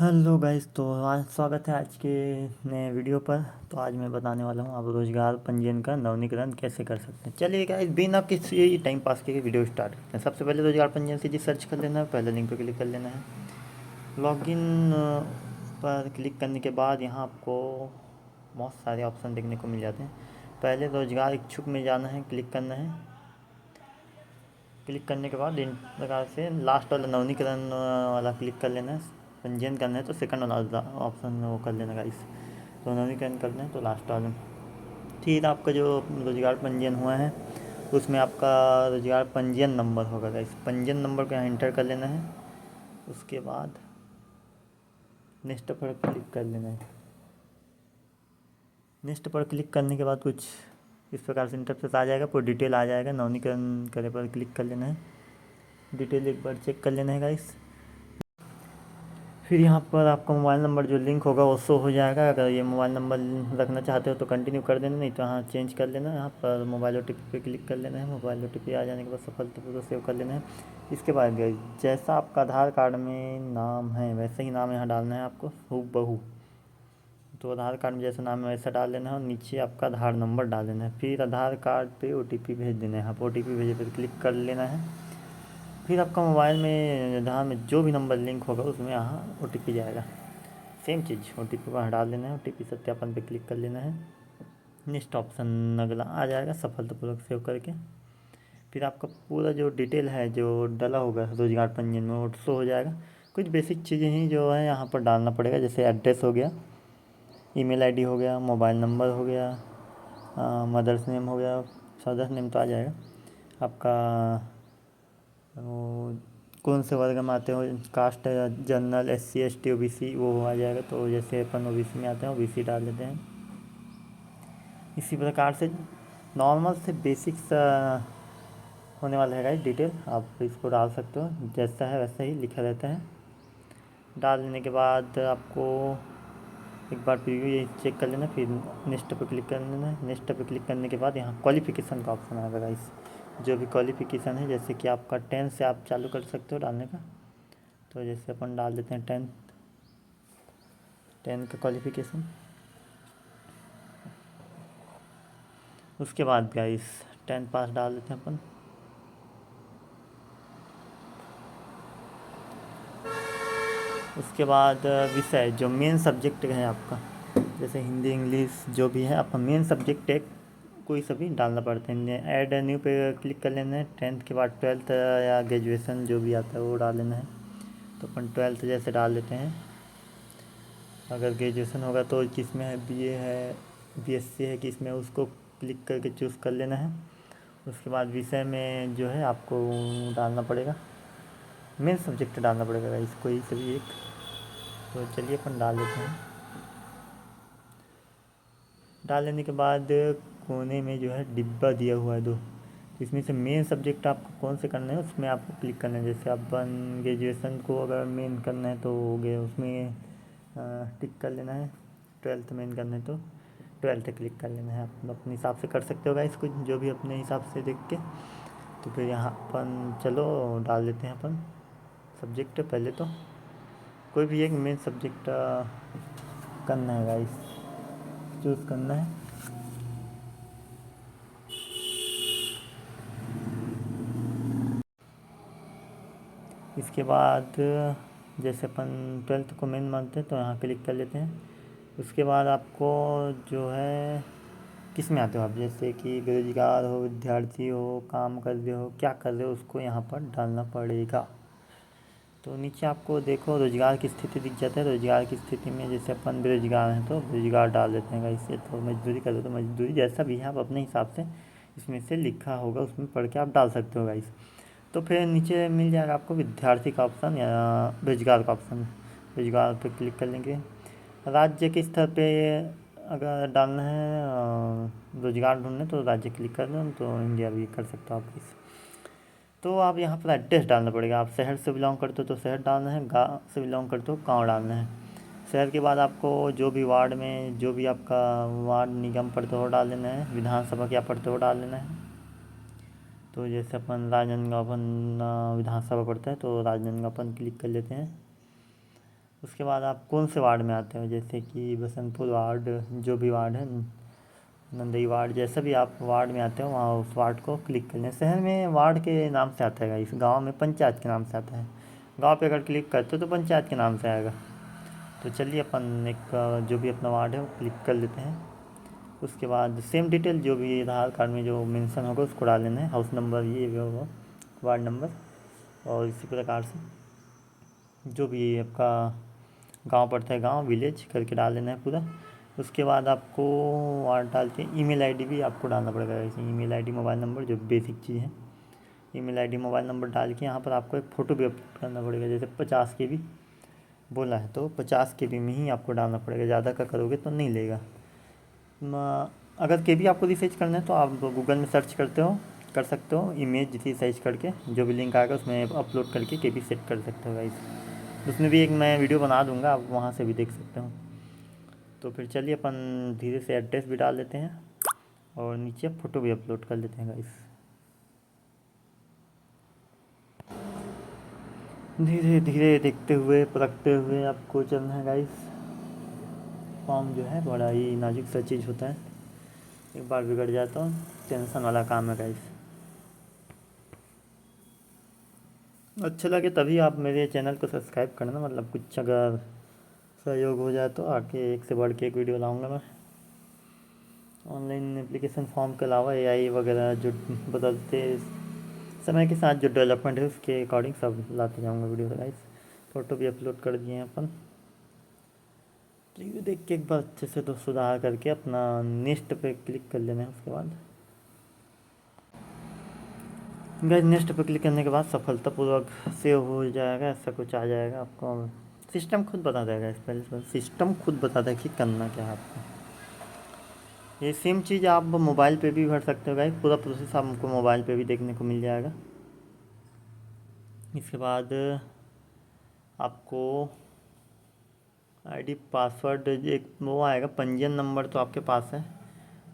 Hello guys, तो आज स्वागत है आज के नए वीडियो पर। तो आज मैं बताने वाला हूँ आप रोजगार पंजीयन का नवीनीकरण कैसे कर सकते हैं। चलिए गाइस, बिना किसी टाइम पास के वीडियो स्टार्ट करते हैं। सबसे पहले रोजगार पंजीयन से जी सर्च कर लेना है, पहले लिंक पर क्लिक कर लेना है। लॉगिन पर क्लिक करने के बाद यहाँ आपको बहुत सारे ऑप्शन देखने को मिल जाते हैं। पहले रोजगार इच्छुक में जाना है, क्लिक करना है। क्लिक करने के बाद इन प्रकार से लास्ट वाला नवीनीकरण वाला क्लिक कर लेना है। पंजीयन करना है तो सेकंड वाला ऑप्शन वो कर लेना गाइस। तो नवीनीकरण करना है तो लास्ट वाला। फिर आपका जो रोजगार पंजीयन हुआ है उसमें आपका रोजगार पंजीयन नंबर होगा गाइस। पंजीयन नंबर को यहाँ इंटर कर लेना है। उसके बाद नेक्स्ट पर क्लिक कर लेना है। नेक्स्ट पर क्लिक करने के बाद कुछ इस प्रकार से इंटरफेस आ जाएगा, पूरी डिटेल आ जाएगा। नवीनीकरण करे पर क्लिक कर लेना है। डिटेल एक बार चेक कर लेना है गाइस। फिर यहाँ पर आपका मोबाइल नंबर जो लिंक होगा वो शो हो जाएगा। अगर ये मोबाइल नंबर रखना चाहते हो तो कंटिन्यू कर देना, नहीं तो यहाँ चेंज कर लेना। यहाँ पर मोबाइल OTP पे क्लिक कर लेना है। मोबाइल OTP आ जाने के बाद सफलतापूर्वक सेव कर लेना है। इसके बाद गाइस, जैसा आपका आधार कार्ड में नाम है वैसे ही नाम यहाँ डालना है आपको हूबहू। तो आधार कार्ड में जैसा नाम है वैसा डाल देना है और नीचे आपका आधार नंबर डाल देना है। फिर आधार कार्ड पे OTP भेज देना है। यहाँ पर OTP भेजे पर क्लिक कर लेना है। फिर आपका मोबाइल में आधार में जो भी नंबर लिंक होगा उसमें यहाँ OTP जाएगा। सेम चीज़ OTP को यहाँ डाल देना है। OTP सत्यापन पे क्लिक कर लेना है। नेक्स्ट ऑप्शन अगला आ जाएगा सफलतापूर्वक सेव करके। फिर आपका पूरा जो डिटेल है जो डाला होगा रोजगार पंजीयन में वो शो हो जाएगा। कुछ बेसिक चीज़ें ही जो है यहाँ पर डालना पड़ेगा, जैसे एड्रेस हो गया, ईमेल आईडी हो गया, मोबाइल नंबर हो गया, मदर्स नेम हो गया। फादर्स नेम तो आ जाएगा आपका। वो कौन से वर्ग में आते हो, caste general SC ST OBC वो आ जाएगा। तो जैसे अपन OBC में आते हैं OBC डाल देते हैं। इसी प्रकार से नॉर्मल से बेसिक्स होने वाला है गाइस। डिटेल आप इसको डाल सकते हो, जैसा है वैसा ही लिखा रहता है। डाल देने के बाद आपको एक बार प्रीव्यू ये चेक कर लेना, फिर नेक्स्ट पे क्लिक कर लेना। नेक्स्ट पे क्लिक करने के बाद यहाँ क्वालिफिकेशन का ऑप्शन आएगा गाइस। जो भी क्वालिफिकेशन है, जैसे कि आपका 10 से आप चालू कर सकते हो डालने का। तो जैसे अपन डाल देते हैं 10 का क्वालिफिकेशन। उसके बाद गाइस 10 पास डाल देते हैं अपन। उसके बाद विषय जो मेन सब्जेक्ट है आपका, जैसे हिंदी इंग्लिश जो भी है आपका मेन सब्जेक्ट एक कोई सभी डालना पड़ता है। ऐड न्यू पे क्लिक कर लेना है। 10th के बाद 12th या ग्रेजुएशन जो भी आता है वो डाल लेना है। तो अपन 12th जैसे डाल देते हैं। अगर ग्रेजुएशन होगा तो किसमें है, BA है, BSc है किसमें, उसको क्लिक करके चूज़ कर लेना है। उसके बाद विषय में जो है आपको डालना पड़ेगा, मेन सब्जेक्ट डालना पड़ेगा इसको ही सभी एक। तो चलिए अपन डाल देते हैं। डाल लेने के बाद कोने में जो है डिब्बा दिया हुआ है दो, तो इसमें से मेन सब्जेक्ट आपको कौन से करना है उसमें आपको क्लिक करना है। जैसे अपन ग्रेजुएशन को अगर मेन करना है तो हो गया उसमें टिक कर लेना है। 12th मेन करना है तो 12th क्लिक कर लेना है। आप अपने हिसाब से कर सकते हो गाइस, कुछ जो भी अपने हिसाब से देख के। तो फिर यहाँ अपन चलो डाल देते हैं अपन सब्जेक्ट। पहले तो कोई भी एक मेन सब्जेक्ट करना है गाइस, चूज़ करना है। इसके बाद जैसे अपन 12th को मेन मानते हैं तो यहाँ क्लिक कर लेते हैं। उसके बाद आपको जो है किस में आते हो आप, जैसे कि बेरोजगार हो, विद्यार्थी हो, काम कर रहे हो, क्या कर रहे हो, उसको यहाँ पर डालना पड़ेगा। तो नीचे आपको देखो रोजगार की स्थिति दिख जाता है। रोजगार की स्थिति में जैसे अपन बेरोजगार हैं तो बेरोजगार डाल देते हैं गाइस। तो मजदूरी कर रहे हो तो मजदूरी, जैसा भी है आप अपने हिसाब से इसमें से लिखा होगा उसमें पढ़ के आप डाल सकते हो गाइस। तो फिर नीचे मिल जाएगा आपको विद्यार्थी का ऑप्शन या बेरोजगार का ऑप्शन। रोजगार पे क्लिक कर लेंगे। राज्य के स्तर पे अगर डालना है रोजगार ढूंढना तो राज्य क्लिक कर दो, तो इंडिया भी कर सकते हो आप इस। तो आप यहाँ पर एड्रेस डालना पड़ेगा। आप शहर से बिलोंग करते हो तो शहर डालना है, गाँव से बिलोंग करते हो गाँव डालना है। शहर के बाद आपको जो भी वार्ड में जो भी आपका वार्ड निगम पड़ता हो डाल देना है। विधानसभा क्या पड़ते हो डाल देना है। तो जैसे अपन राजनांदगांव अपन विधानसभा पड़ता है तो राजनांदगांव अपन क्लिक कर लेते हैं। उसके बाद आप कौन से वार्ड में आते हो, जैसे कि बसंतपुर वार्ड, जो भी वार्ड है, नंदई वार्ड, जैसा भी आप वार्ड में आते हो वहाँ उस वार्ड को क्लिक कर लें। शहर में वार्ड के नाम से आता है, इस गांव में पंचायत के नाम से आता है। गांव पे अगर क्लिक करते हो तो पंचायत के नाम से आएगा। तो चलिए अपन एक जो भी अपना वार्ड है वो क्लिक कर लेते हैं। उसके बाद सेम डिटेल जो भी आधार कार्ड में जो मेंशन होगा उसको डाल लेना है, हाउस नंबर, ये वो वार्ड नंबर, और इसी प्रकार से जो भी आपका गांव पड़ता है, गांव विलेज करके डाल देना है पूरा। उसके बाद आपको वार्ड डाल के ईमेल आईडी भी आपको डालना पड़ेगा, जैसे ईमेल आईडी, मोबाइल नंबर, जो बेसिक चीज़ है। ईमेल आईडी, मोबाइल नंबर डाल के यहाँ पर आपको एक फ़ोटो भी अपलोड करना पड़ेगा। जैसे 50 KB बोला है तो 50 KB में ही आपको डालना पड़ेगा, ज़्यादा का करोगे तो नहीं लेगा। अगर KB आपको रिसर्च करना है तो आप गूगल में सर्च कर सकते हो, इमेज जितनी सर्च करके जो भी लिंक आएगा उसमें अपलोड करके KB सेट कर सकते हो गाइस। उसमें भी एक मैं वीडियो बना दूंगा, आप वहाँ से भी देख सकते हो। तो फिर चलिए अपन धीरे से एड्रेस भी डाल देते हैं और नीचे फ़ोटो भी अपलोड कर लेते हैं गाइस। धीरे धीरे देखते हुए परखते हुए आपको चलना है गाइस। फॉर्म जो है बड़ा ही नाजुक सा चीज़ होता है, एक बार बिगड़ जाए तो टेंशन वाला काम है गाइस। अच्छा लगे तभी आप मेरे चैनल को सब्सक्राइब करना, मतलब कुछ अगर सहयोग हो जाए तो आके एक से बढ़ के एक वीडियो लाऊंगा मैं। ऑनलाइन एप्लीकेशन फॉर्म के अलावा AI वगैरह जो बदलते समय के साथ जो डेवलपमेंट है उसके अकॉर्डिंग सब लाते जाऊंगा वीडियो गाइस। फ़ोटो भी अपलोड कर दिए हैं अपन। रिव्यू देख के एक बार अच्छे से तो सुधार करके अपना नेक्स्ट पे क्लिक कर लेना है। उसके बाद गाइस नेक्स्ट पे क्लिक करने के बाद सफलतापूर्वक सेव हो जाएगा, ऐसा कुछ आ जाएगा आपको। सिस्टम खुद बता देगा, इस पहले सिस्टम खुद बता देगा कि करना क्या है आपको। ये सेम चीज़ आप मोबाइल पे भी भर सकते हो गाइस, पूरा प्रोसेस आपको मोबाइल पे भी देखने को मिल जाएगा। इसके बाद आपको ID पासवर्ड एक वो आएगा, पंजीयन नंबर तो आपके पास है,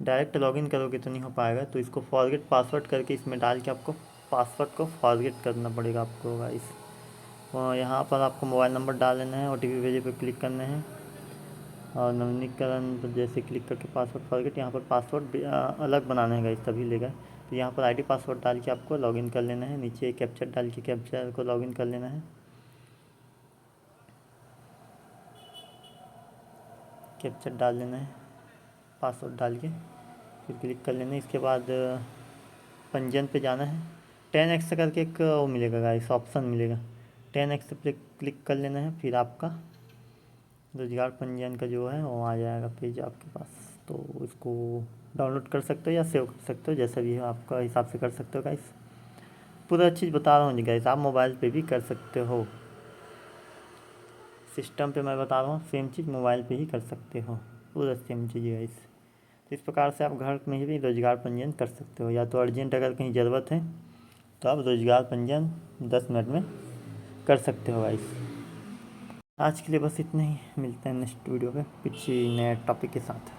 डायरेक्ट लॉगिन करोगे तो नहीं हो पाएगा, तो इसको फॉरगेट पासवर्ड करके इसमें डाल के आपको पासवर्ड को फॉरगेट करना पड़ेगा आपको गाइस। यहाँ पर आपको मोबाइल नंबर डाल देना है, OTP भेजे पे क्लिक करना है और नवीनीकरण तो जैसे क्लिक करके पासवर्ड फॉरगेट, यहाँ पर पासवर्ड अलग बनाना है गाइस तभी लेगा। तो यहाँ पर ID पासवर्ड डाल के आपको लॉगिन कर लेना है, नीचे कैप्चर डाल के कैप्चर को लॉगिन कर लेना है। कैप्चर डाल लेना है, पासवर्ड डाल के फिर क्लिक कर लेना है। इसके बाद पंजीयन पे जाना है, 10x करके एक वो मिलेगा गाइस, ऑप्शन मिलेगा, 10x पे क्लिक कर लेना है। फिर आपका रोजगार पंजीयन का जो है वो आ जाएगा पेज आपके पास, तो इसको डाउनलोड कर सकते हो या सेव कर सकते हो, जैसा भी है आपका हिसाब से कर सकते हो गाइस। पूरा चीज़ बता रहा हूँ गाइस, आप मोबाइल पे भी कर सकते हो। सिस्टम पे मैं बता रहा हूँ, सेम चीज़ मोबाइल पे ही कर सकते हो, पूरा सेम चीज़ गाइस। तो इस प्रकार से आप घर में ही भी रोजगार पंजीयन कर सकते हो, या तो अर्जेंट अगर कहीं ज़रूरत है तो आप रोजगार पंजीयन 10 मिनट में कर सकते हो गाइस। आज के लिए बस इतना ही, मिलते हैं नेक्स्ट वीडियो पे कुछ नए टॉपिक के साथ।